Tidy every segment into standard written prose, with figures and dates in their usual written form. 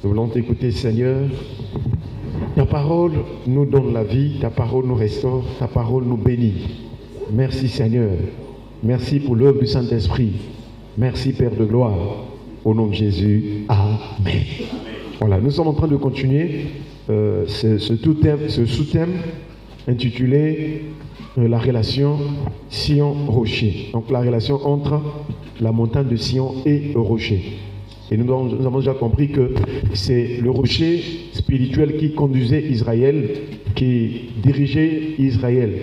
Nous voulons t'écouter, Seigneur. Ta parole nous donne la vie, ta parole nous restaure, ta parole nous bénit. Merci, Seigneur. Merci pour l'œuvre du Saint-Esprit. Merci, Père de gloire. Au nom de Jésus, Amen. Voilà, nous sommes en train de continuer ce sous-thème intitulé la relation Sion-Rocher. Donc la relation entre la montagne de Sion et le rocher. Et nous avons déjà compris que c'est le rocher spirituel qui conduisait Israël, qui dirigeait Israël.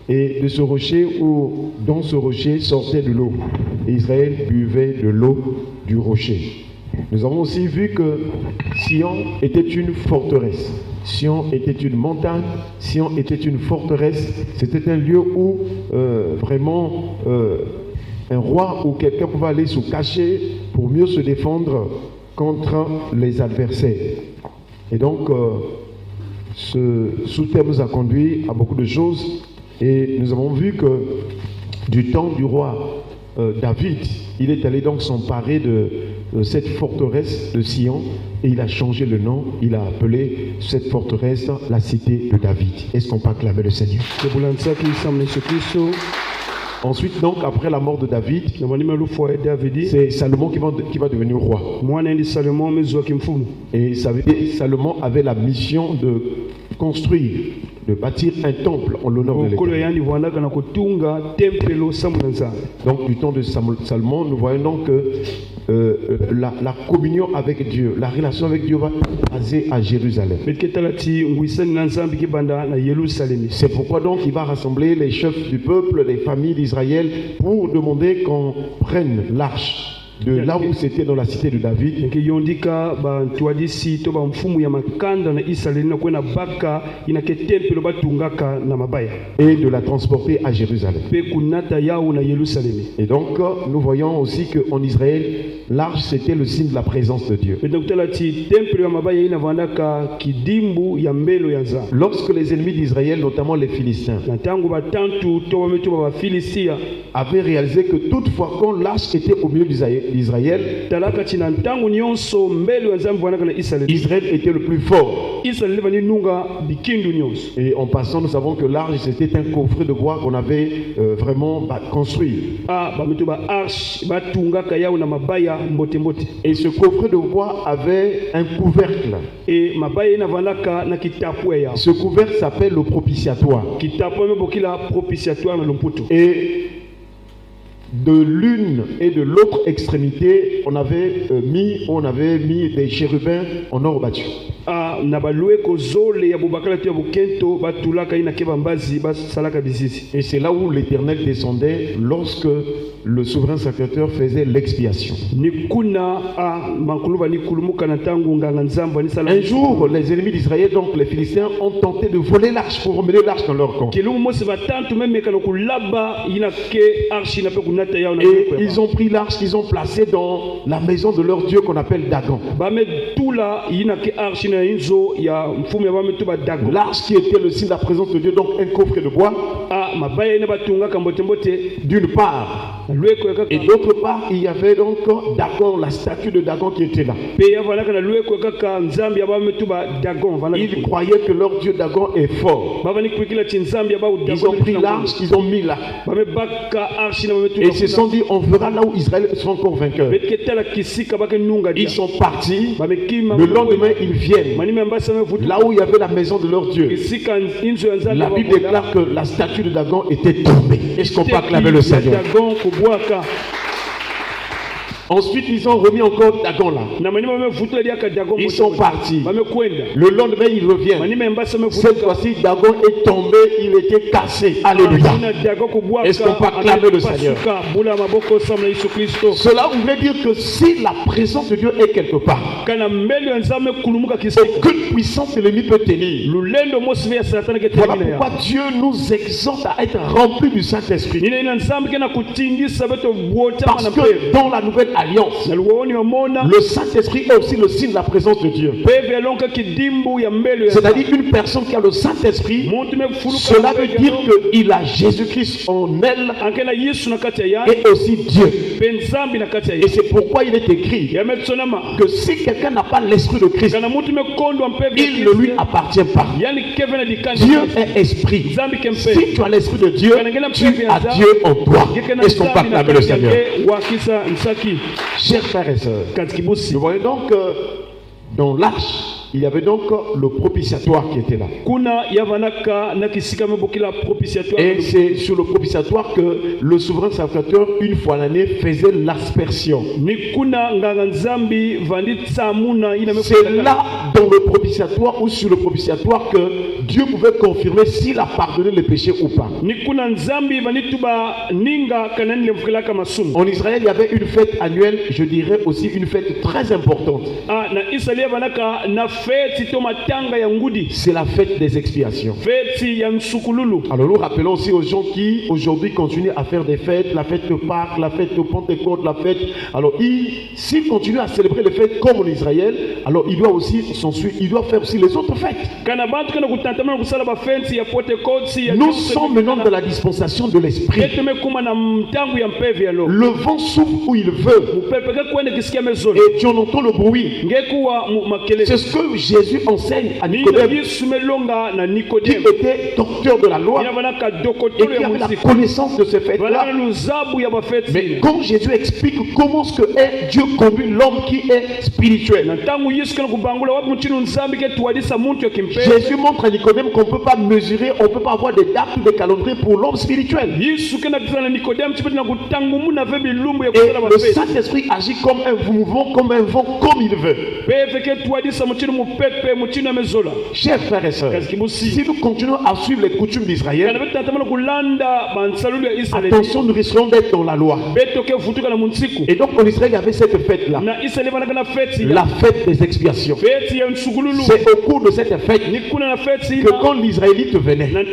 Et de ce rocher, ou dans ce rocher sortait de l'eau. Et Israël buvait de l'eau du rocher. Nous avons aussi vu que Sion était une forteresse. Sion était une montagne, Sion était une forteresse. C'était un lieu où vraiment un roi ou quelqu'un pouvait aller se cacher pour mieux se défendre contre les adversaires. Et donc, ce sous-thème nous a conduit à beaucoup de choses. Et nous avons vu que du temps du roi David, il est allé donc s'emparer de cette forteresse de Sion et il a changé le nom. Il a appelé cette forteresse la cité de David. Est-ce qu'on peut acclamer le Seigneur? Ensuite, donc, après la mort de David, c'est Salomon qui va devenir roi. Et ça veut dire que Salomon avait la mission de construire, de bâtir un temple en l'honneur de l'Éternel. Donc, du temps de Salomon, nous voyons donc que la communion avec Dieu, la relation avec Dieu va passer à Jérusalem. C'est pourquoi donc il va rassembler les chefs du peuple, les familles d'Israël pour demander qu'on prenne l'arche de là où c'était dans la cité de David et de la transporter à Jérusalem. Et donc nous voyons aussi qu'en Israël, l'arche c'était le signe de la présence de Dieu. Lorsque les ennemis d'Israël, notamment les Philistins, avaient réalisé que toutefois quand l'arche était au milieu d'Israël, Israël était le plus fort. Et en passant, nous savons que l'arche c'était un coffret de bois qu'on avait vraiment construit. Et ce coffret de bois avait un couvercle. Ce couvercle s'appelle le propitiatoire. Et de l'une et de l'autre extrémité, on avait mis des chérubins en or battu. Et c'est là où l'Éternel descendait lorsque le souverain sacrificateur faisait l'expiation. Un jour, les ennemis d'Israël, donc les Philistins, ont tenté de voler l'arche pour emmener l'arche dans leur camp. Et ils ont pris l'arche qu'ils ont placée dans la maison de leur Dieu qu'on appelle Dagon. L'arche qui était le signe de la présence de Dieu, donc un coffret de bois, d'une part. Et d'autre part, il y avait donc Dagon, la statue de Dagon qui était là. Ils croyaient que leur Dieu Dagon est fort. Ils ont pris l'arche, ils ont mis là. Et ils se sont dit, on verra là où Israël sera encore vainqueur. Ils sont partis. Le lendemain, ils viennent là où il y avait la maison de leur Dieu. La Bible déclare que la statue de Dagon était tombée. Est-ce qu'on peut acclamer le Seigneur? Ensuite, ils ont remis encore Dagon là. Ils sont partis. Le lendemain, ils reviennent. Cette fois-ci, Dagon est tombé, il était cassé. Alléluia. Est-ce qu'on peut acclamer le Seigneur? Cela voulait dire que si la présence de Dieu est quelque part, aucune puissance de l'ennemi peut tenir. Voilà pourquoi Dieu nous exhorte à être remplis du Saint-Esprit. Parce que dans la nouvelle alliance. Le Saint-Esprit est aussi le signe de la présence de Dieu. C'est-à-dire une personne qui a le Saint-Esprit, cela veut dire qu'il a Jésus-Christ en elle et aussi Dieu. Et c'est pourquoi il est écrit que si quelqu'un n'a pas l'Esprit de Christ, il ne lui appartient pas. Dieu est esprit. Si tu as l'Esprit de Dieu, tu as Dieu en toi. Est-ce qu'on peut acclamer le Seigneur? Chers frères et sœurs, nous voyons donc dans l'arche, il y avait donc le propitiatoire qui était là. Et c'est sur le propitiatoire que le souverain sacrificateur, une fois l'année, faisait l'aspersion. C'est là, dans le propitiatoire ou sur le propitiatoire, que Dieu pouvait confirmer s'il a pardonné les péchés ou pas. En Israël, il y avait une fête annuelle, je dirais aussi une fête très importante. C'est la fête des expiations. Alors nous rappelons aussi aux gens qui aujourd'hui continuent à faire des fêtes, la fête de Pâques, la fête de Pentecôte, la fête. Alors s'ils continuent à célébrer les fêtes comme en Israël, alors il doit aussi il doit faire aussi les autres fêtes. Nous sommes maintenant dans la dispensation de l'esprit. Le vent souffle où il veut. Et tu en entends le bruit. C'est ce que Jésus enseigne à Nicodème, qui était docteur de la loi et qui avait la connaissance de ces fêtes-là. Mais quand Jésus explique comment ce que est Dieu conduit l'homme qui est spirituel, Jésus montre à Nicodème qu'on ne peut pas mesurer, on ne peut pas avoir des dates ou des calendriers pour l'homme spirituel. Et le Saint-Esprit agit comme un mouvement, comme un vent, comme il veut. Chers frères et sœurs, si nous continuons à suivre les coutumes d'Israël, attention, nous risquons d'être dans la loi. Et donc en Israël, il y avait cette fête-là, la fête des expiations. C'est au cours de cette fête que quand l'Israélite venait, et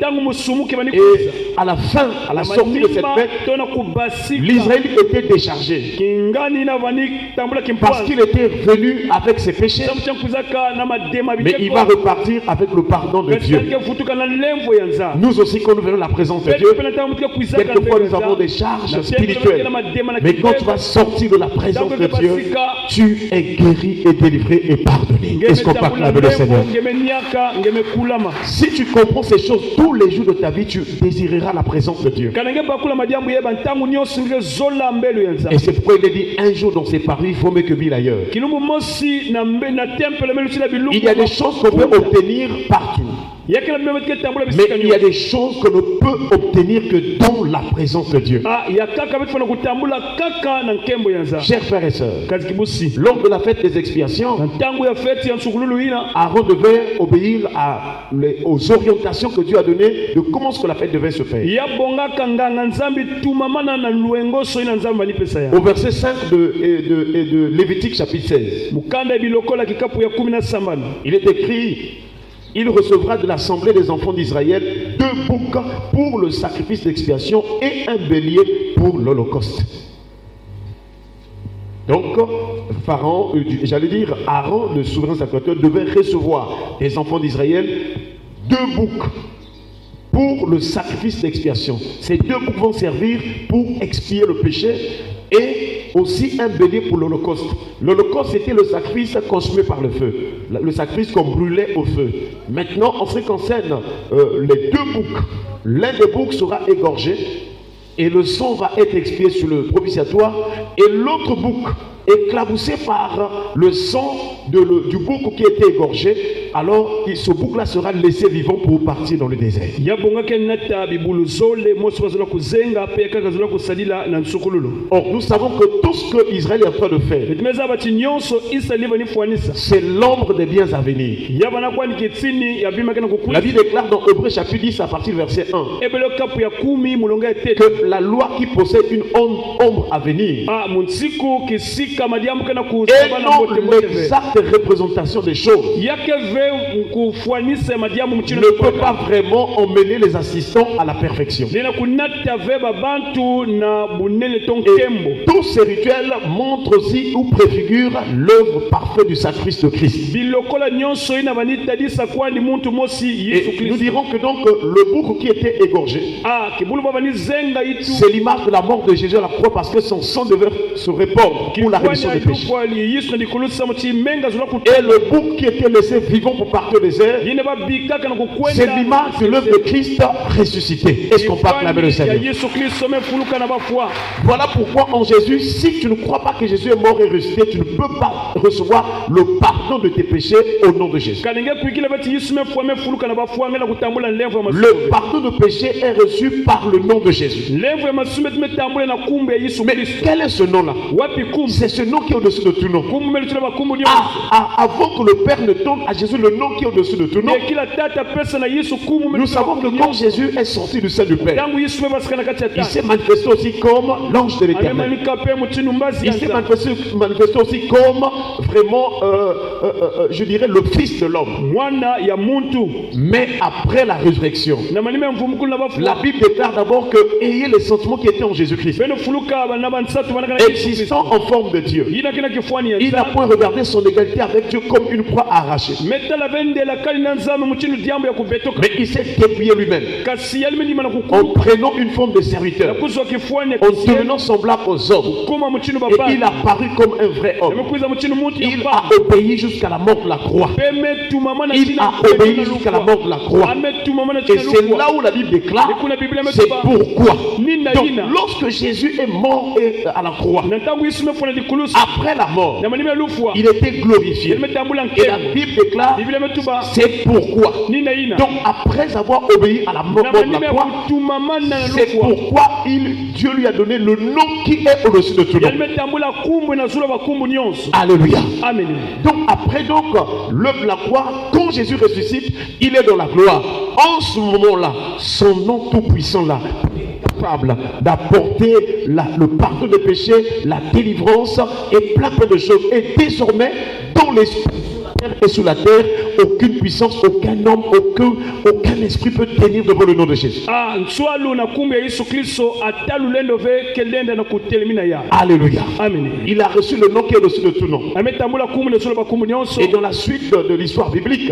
à la fin, à la sortie de cette fête, l'Israélite était déchargé parce qu'il était venu avec ses péchés. Mais il va repartir avec le pardon de Dieu. Nous aussi, quand nous venons à la présence de Dieu, quelquefois nous avons des charges spirituelles. Mais quand tu vas sortir de la présence de Dieu, tu es guéri et délivré et pardonné. Est-ce qu'on peut acclamer le Seigneur? Si tu comprends ces choses tous les jours de ta vie, tu désireras la présence de Dieu. Et c'est pourquoi il est dit un jour dans ses paris, il faut mieux que 1000 ailleurs. Il y a des choses qu'on peut obtenir partout. Mais il y a des choses qu'on ne peut obtenir que dans la présence de Dieu. Chers frères et sœurs, lors de la fête des expiations, Aaron devait obéir aux orientations que Dieu a données de comment ce que la fête devait se faire. Au verset 5 de Lévitique chapitre 16, il est écrit: il recevra de l'assemblée des enfants d'Israël 2 boucs pour le sacrifice d'expiation et un bélier pour l'holocauste. Donc, Pharaon, Aaron, le souverain sacrificateur, devait recevoir des enfants d'Israël 2 boucs pour le sacrifice d'expiation. Ces 2 boucs vont servir pour expier le péché, et aussi un bélier pour l'holocauste. L'holocauste, c'était le sacrifice consumé par le feu, le sacrifice qu'on brûlait au feu. Maintenant, en ce qui concerne les 2 boucs, l'un des boucs sera égorgé et le sang va être expié sur le propitiatoire, et l'autre bouc, éclaboussé par le sang du bouc qui était égorgé, alors ce bouc-là sera laissé vivant pour partir dans le désert. Or, nous savons que tout ce que Israël est en train de faire, c'est l'ombre des biens à venir. La Bible déclare dans Hébreux chapitre 10 à partir du verset 1 que la loi qui possède une ombre à venir non l'exacte représentation des choses, ne peut pas vraiment emmener les assistants à la perfection. Et tous ces rituels montrent aussi ou préfigurent l'œuvre parfaite du sacrifice de Christ. Et nous dirons que donc le bouc qui était égorgé, c'est l'image de la mort de Jésus à la croix, parce que son sang devait se répandre pour la rémission des péchés. Et le bouc qui était laissé vivant pour partir au désert, c'est l'image de l'œuvre de Christ ressuscité. Est-ce qu'on peut acclamer le Seigneur? Voilà pourquoi en Jésus, si tu ne crois pas que Jésus est mort et ressuscité, tu ne peux pas recevoir le pardon de tes péchés au nom de Jésus. Le pardon de péché est reçu par le nom de Jésus. Mais quel est ce nom-là? C'est ce nom qui est au-dessus de tout nom. Avant que le Père ne donne à Jésus le nom qui est au-dessus de tout nom, nous savons que quand Jésus est sorti du sein du Père, il s'est manifesté aussi comme l'ange de l'Éternel. Il s'est manifesté aussi comme vraiment, je dirais, le Fils de l'homme. Mais après la résurrection, la Bible déclare d'abord que ayez les sentiments qui étaient en Jésus-Christ, existant en forme de Dieu. Il n'a point regardé son égalité avec Dieu comme une proie arrachée, mais il s'est dépouillé lui-même en prenant une forme de serviteur, en devenant semblable aux hommes, et il a paru comme un vrai homme. Il a obéi jusqu'à la mort de la croix. Il a obéi jusqu'à la mort de la croix. Et c'est là où la Bible déclare, c'est pourquoi. Donc lorsque Jésus est mort à la croix, après la mort, il était glorifié. Et la Bible déclare, c'est pourquoi. Donc après avoir obéi à la mort de la croix, c'est pourquoi Dieu lui a donné le nom qui est au-dessus de tout nom. Alléluia. Amen. Donc après la croix, quand Jésus ressuscite, il est dans la gloire. En ce moment-là, son nom tout-puissant là, capable d'apporter le pardon des péchés, la délivrance et plein de choses. Et désormais, dans l'esprit et sous la terre, aucune puissance, aucun homme, aucun esprit peut tenir devant le nom de Jésus. Alléluia. Amen. Il a reçu le nom qui est au-dessus de tout nom. Et dans la suite de l'histoire biblique,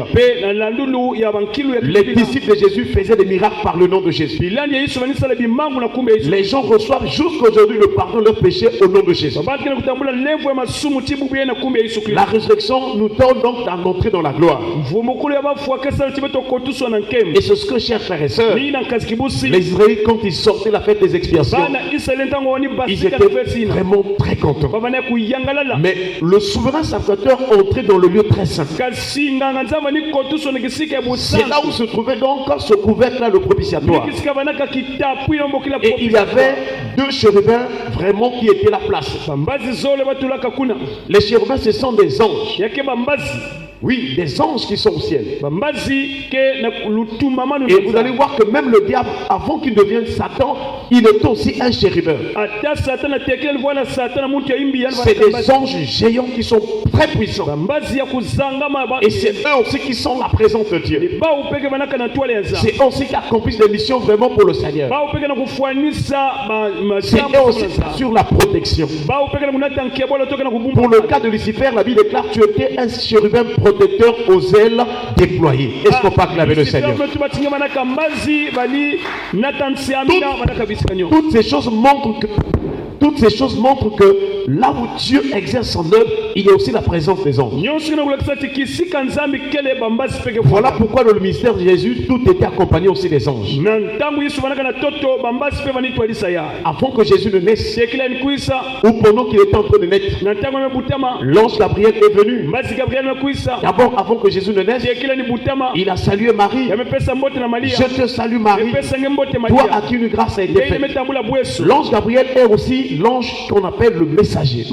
les disciples de Jésus faisaient des miracles par le nom de Jésus. Les gens reçoivent jusqu'aujourd'hui le pardon de leurs péchés au nom de Jésus. La résurrection nous donne donc d'entrer dans la gloire. Et c'est ce que, chers frères et sœurs, les Israélites, quand ils sortaient la fête des expiations, ils étaient vraiment très contents. Mais le souverain sacrificateur entrait dans le lieu très saint. C'est là où se trouvait donc ce couvercle-là, le propitiatoire. Et il y avait deux chérubins vraiment qui étaient la place. Les chérubins, ce sont des anges. Oui, des anges qui sont au ciel. Et vous allez voir que même le diable, avant qu'il devienne Satan, il est aussi un chérubin. C'est des anges géants qui sont très puissants. Et c'est eux aussi qui sont la présence de Dieu. C'est eux aussi qui accomplissent des missions vraiment pour le Seigneur. C'est eux aussi sur la protection. Pour le cas de Lucifer, la Bible déclare que tu étais un chérubin protecteur aux ailes déployées. Est-ce qu'on peut acclamer le Seigneur? Toutes ces choses montrent que là où Dieu exerce son œuvre, il y a aussi la présence des anges. Voilà pourquoi dans le ministère de Jésus, tout était accompagné aussi des anges. Avant que Jésus ne naisse, ou pendant qu'il était en train de naître, l'ange Gabriel est venu. D'abord, avant que Jésus ne naisse, il a salué Marie. Je te salue Marie, toi à qui une grâce a été faite. L'ange Gabriel est aussi l'ange qu'on appelle le messager. messager.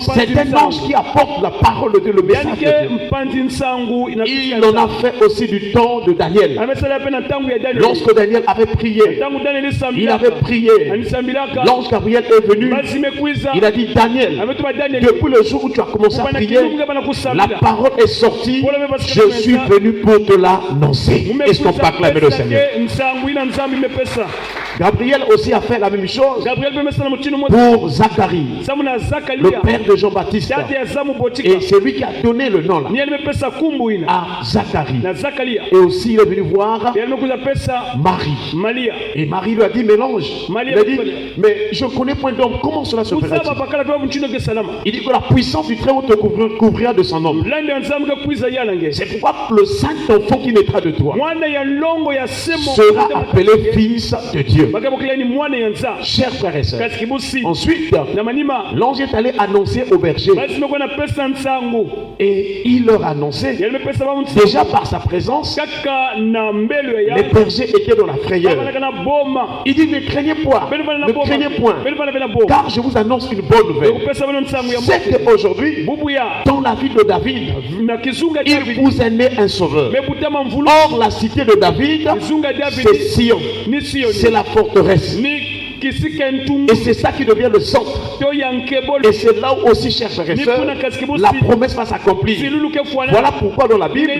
C'est un ange qui apporte la parole de Dieu, le message de Dieu. Il en a fait aussi du temps de Daniel. Lorsque Daniel avait prié, il avait prié. L'ange Gabriel est venu. Il a dit, Daniel, depuis le jour où tu as commencé à prier, la parole est sortie. Je suis venu pour te l'annoncer. Est-ce qu'on peut acclamer le Seigneur? Gabriel aussi a fait la même chose pour Zacharie, le père de Jean-Baptiste. Et c'est lui qui a donné le nom là à Zacharie. Et aussi il est venu voir Marie. Et Marie lui a dit, mélange. Il a dit, mais je ne connais point d'homme, comment cela se ferait-il? Il dit que la puissance du Très-Haut te couvrira de son ombre. C'est pourquoi le saint enfant qui naîtra de toi sera appelé fils de Dieu. Chers frères et sœurs, ensuite, l'ange est allé annoncer aux bergers. Et il leur a annoncé, déjà par sa présence, les bergers étaient dans la frayeur. Il dit, ne craignez point, car je vous annonce une bonne nouvelle. C'est qu'aujourd'hui, dans la ville de David, il vous est né un sauveur. Or, la cité de David, c'est Sion, c'est la forteresse. Et c'est ça qui devient le centre. Et c'est là où aussi, chers frères et sœurs, la promesse va s'accomplir. Voilà pourquoi dans la Bible,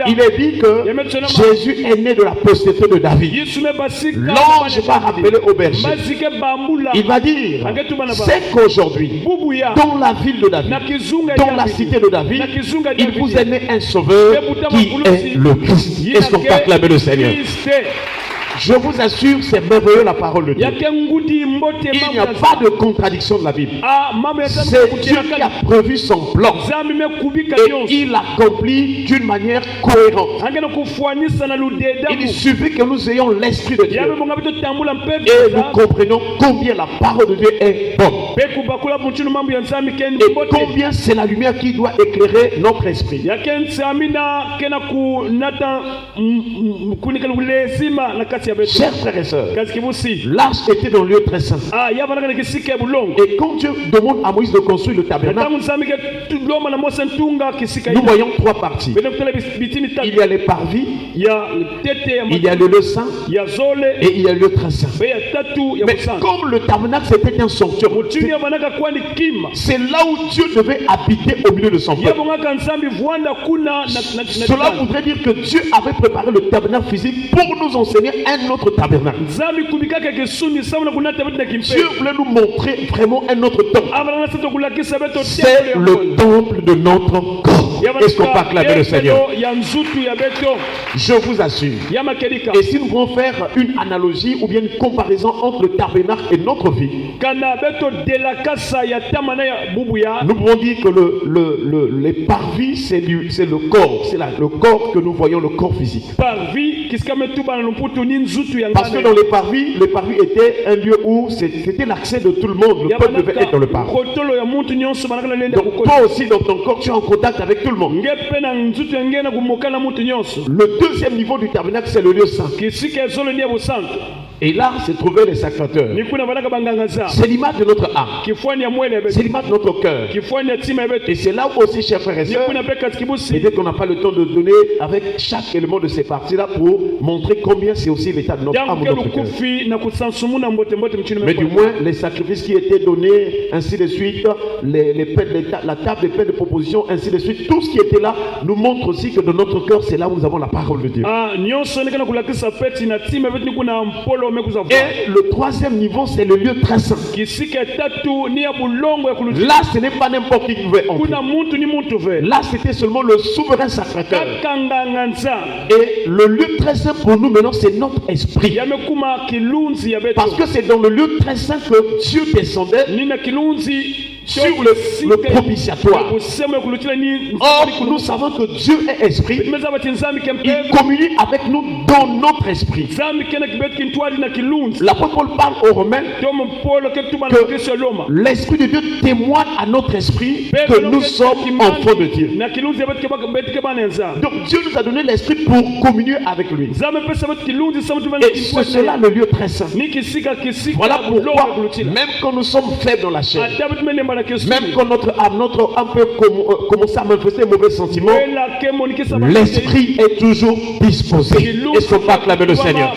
il est dit que Jésus est né de la postérité de David. L'ange va rappeler au berger. Il va dire, c'est qu'aujourd'hui, dans la ville de David, dans la cité de David, il vous est né un sauveur qui est le Christ. Est-ce qu'on peut acclamer le Seigneur? Je vous assure, c'est merveilleux la parole de Dieu. Il n'y a pas de contradiction de la Bible. C'est Dieu qui a prévu son plan. Et il l'accomplit d'une manière cohérente. Il suffit que nous ayons l'Esprit de Dieu. Et nous comprenons combien la parole de Dieu est bonne. Et combien c'est la lumière qui doit éclairer notre esprit. Chers frères et sœurs, l'arche était dans le lieu très saint. Et quand Dieu demande à Moïse de construire le tabernacle, nous voyons trois parties. Il y a les parvis, il y a le lieu saint et il y a le lieu très saint. Mais comme le tabernacle c'était un sanctuaire, c'est là où Dieu devait habiter au milieu de son peuple. Cela voudrait dire que Dieu avait préparé le tabernacle physique pour nous enseigner un autre tabernacle. Dieu voulait nous montrer vraiment un autre temple. C'est le temple de notre corps. Est-ce qu'on peut acclamer le Seigneur? Je vous assure. Et si nous pouvons faire une analogie ou bien une comparaison entre le tabernacle et notre vie, nous pouvons dire que les parvis c'est le corps. C'est le corps que nous voyons, le corps physique. Parce que dans les parvis était un lieu où c'était l'accès de tout le monde. Le peuple devait être dans le parvis. Donc toi aussi dans ton corps, tu es en contact avec tout le monde. Le deuxième niveau du tabernacle, c'est le lieu saint. Et là se trouvaient les sacrateurs. C'est l'image de notre âme. C'est l'image de notre cœur. Et c'est là où aussi, chers frères et sœurs, peut-être qu'on n'a pas le temps de donner avec chaque élément de ces parties-là pour montrer combien c'est aussi l'état de notre âme ou notre cœur. Mais du moins, les sacrifices qui étaient donnés, ainsi de suite, la table des pains de proposition, ainsi de suite, tout ce qui était là nous montre aussi que dans notre cœur, c'est là où nous avons la parole de Dieu. Et le troisième niveau, c'est le lieu très saint. Là, ce n'est pas n'importe qui pouvait entrer. Là, c'était seulement le souverain sacrateur. Et le lieu très saint pour nous maintenant, c'est notre esprit. Parce que c'est dans le lieu très saint que Dieu descendait sur le propitiatoire. Or, nous savons que Dieu est esprit. Il communie avec nous dans notre esprit. L'apôtre Paul parle aux Romains que l'Esprit de Dieu témoigne à notre esprit que nous sommes enfants de Dieu. Donc Dieu nous a donné l'Esprit pour communier avec lui. Et c'est cela le lieu très saint. Voilà pourquoi, même quand nous sommes faibles dans la chair, même quand notre âme peut commencer à manifester de mauvais sentiments, l'Esprit est toujours disposé. Est-ce qu'on peut acclamer le Seigneur?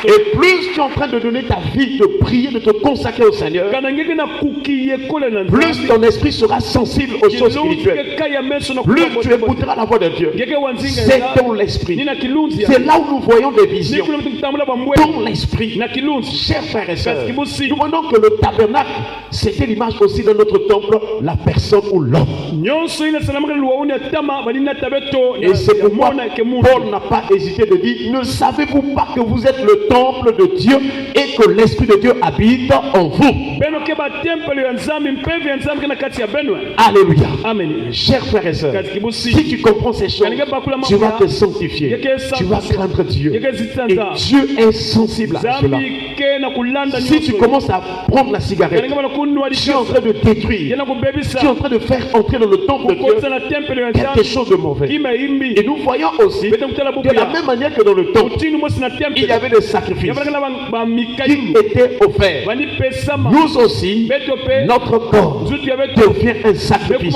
Et plus tu es en train de donner ta vie, de prier, de te consacrer au Seigneur, plus ton esprit sera sensible aux choses spirituelles. Plus tu écouteras la voix de Dieu. C'est dans l'esprit. C'est là où nous voyons des visions. Dans l'esprit. Chers frères et sœurs, nous voyons que le tabernacle, c'était l'image aussi de notre temple, la personne ou l'homme. Et c'est pourquoi Paul n'a pas hésité de dire: ne savez-vous pas que vous êtes le temple de Dieu et que l'Esprit de Dieu habite en vous? Alléluia. Amen. Chers frères et sœurs, si tu comprends ces choses, tu vas te sanctifier, tu vas craindre Dieu, et Dieu est sensible à cela. Si tu commences à prendre la cigarette, tu es en train de détruire, tu es en train de faire entrer dans le temple de Dieu quelque chose de mauvais. Et nous voyons aussi, de la même manière que dans le temple, il y avait des sacrifices qui étaient offerts. Nous aussi, notre corps devient un sacrifice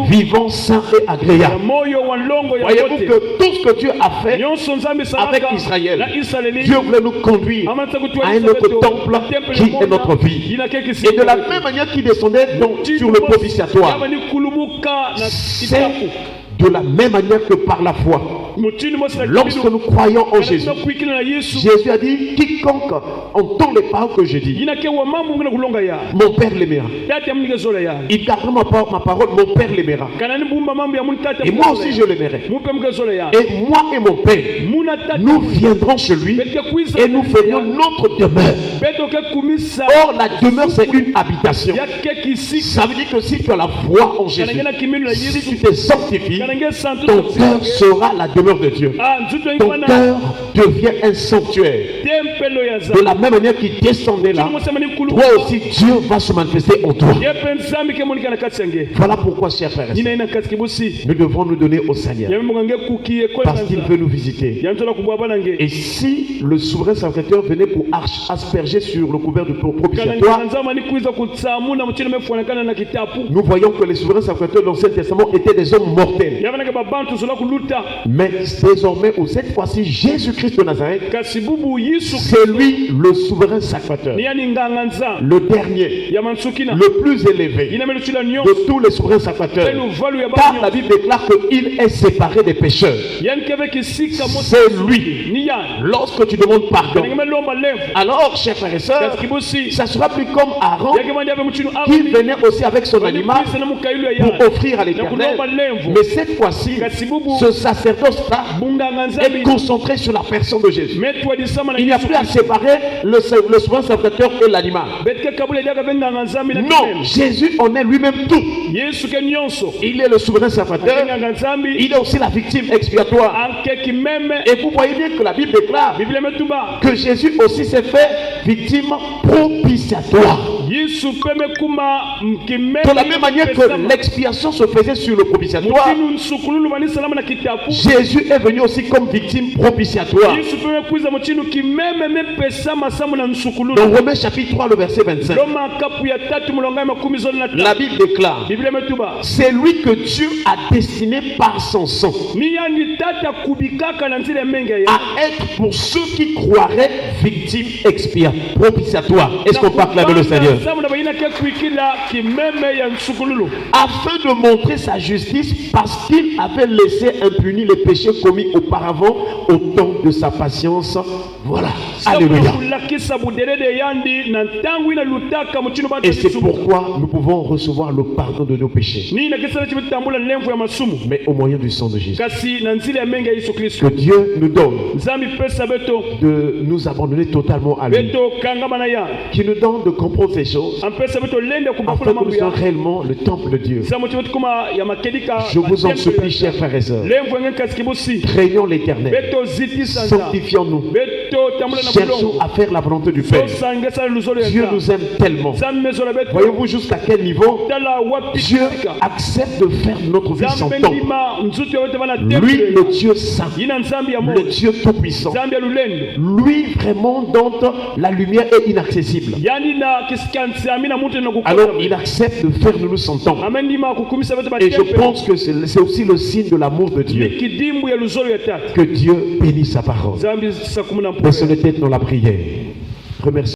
vivant, saint et agréable. Voyez-vous que tout ce que Dieu a fait avec Israël, Dieu voulait nous conduire à un autre temple qui est notre vie. Et de la même manière qu'il descendait sur le propitiatoire, c'est de la même manière que par la foi. Lorsque nous croyons en Jésus, Jésus a dit: quiconque entend les paroles que je dis, mon Père l'aimera. Il gardera ma parole, mon Père l'aimera. Et moi aussi je l'aimerai. Et moi et mon Père, nous viendrons chez lui et nous ferions notre demeure. Or la demeure, c'est une habitation. Ça veut dire que si tu as la foi en Jésus, si tu t'es sanctifié, ton cœur sera la demeure de Dieu. Ton cœur devient un sanctuaire. De la même manière qu'il descendait là, toi aussi Dieu va se manifester en toi. Voilà pourquoi, chers frères et sœurs, nous devons nous donner au Seigneur, parce qu'il veut nous visiter. Et si le souverain sacrificateur venait pour asperger sur le couvert du propitiatoire, nous voyons que les souverains sacrificateurs dans l'Ancien Testament étaient des hommes mortels. Mais désormais, ou cette fois-ci, Jésus-Christ de Nazareth, c'est lui le souverain sacrificateur, le dernier, le plus élevé de tous les souverains sacrificateurs, car la Bible déclare qu'il est séparé des pécheurs. C'est lui. Lorsque tu demandes pardon, alors, chers frères et sœurs, ça sera plus comme Aaron qui venait aussi avec son animal pour offrir à l'Éternel. Mais cette fois-ci, ce sacerdoce-là est concentré sur la personne de Jésus. Il n'y a plus à séparer le souverain sacrificateur et l'animal. Non, Jésus en est lui-même tout. Il est le souverain sacrificateur, il est aussi la victime expiatoire. Et vous voyez bien que la Bible déclare que Jésus aussi s'est fait victime propitiatoire. De la même manière que l'expiation se faisait sur le propitiatoire, Jésus est venu aussi comme victime propitiatoire. Dans Romains chapitre 3, le verset 25, la Bible déclare: c'est lui que Dieu a destiné par son sang à être pour ceux qui croiraient victime propitiatoire. Est-ce qu'on peut acclamer le Seigneur? Afin de montrer sa justice, parce qu'il avait laissé impunis les péchés commis auparavant au temps de sa patience Voilà. Alléluia. Et c'est pourquoi nous pouvons recevoir le pardon de nos péchés. Mais au moyen du sang de Jésus. Que Dieu nous donne de nous abandonner totalement à lui. Qui nous donne de comprendre ces choses afin que nous soyons réellement le temple de Dieu. Je vous en supplie, chers frères et sœurs, craignons l'Éternel, sanctifions-nous, cherchons à faire la volonté du Père. Dieu nous aime tellement. Voyez-vous jusqu'à quel niveau Dieu accepte de faire notre vie son temple. Lui, le Dieu saint, le Dieu tout-puissant, lui vraiment dont la lumière est inaccessible. Alors il accepte de faire de nous son temple. Et je pense que c'est aussi le signe de l'amour de Dieu. Que Dieu bénisse sa parole. Baissons les têtes dans la prière. Remercie.